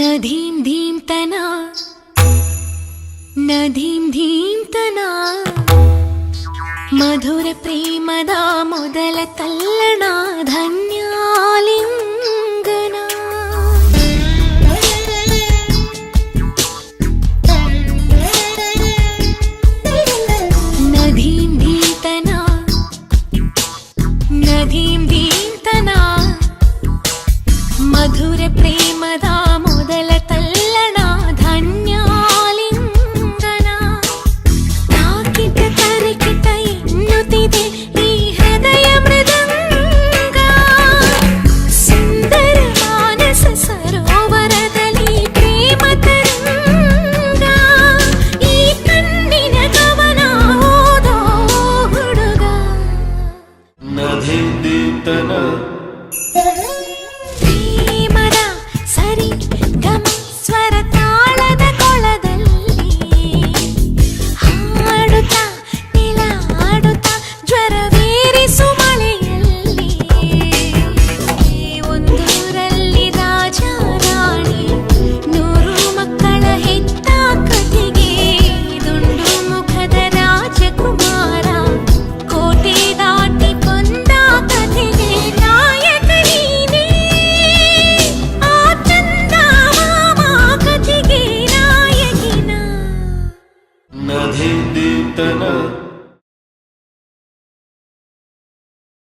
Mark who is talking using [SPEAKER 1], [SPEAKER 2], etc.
[SPEAKER 1] ನಧೀಂ ಧೀಂ ತನ ನಧೀಂ ಧೀಂ ತನ ಮಧುರ ಪ್ರೇಮದ ಮೊದಲ ತಲ್ಲಣ ಧನ್ಯಾಲಿಂಗನ ನಧೀಂ ಧೀಂ ತನ ನಧೀಂ ಧೀಂ ತನ ಮಧುರ ಪ್ರೇಮದ ಮೊದಲ ತಲ್ಲಣ ಧನ್ಯಾಲಿಂಗನ ತಾಕಿಟ ತರಕಿಟ ಎನ್ನುತ್ತಿದೆ ಈ ಹೃದಯ ಮೃದಂಗ ಸುಂದರ ಮಾನಸ ಸರೋವರದಲ್ಲಿ ಪ್ರೇಮ ತರಂಗ ಈ ಕಣ್ಣಿನ ಕವನ ಓದೋ ಹುಡುಗ
[SPEAKER 2] ನಧೀಂ ಧೀಂ ತನ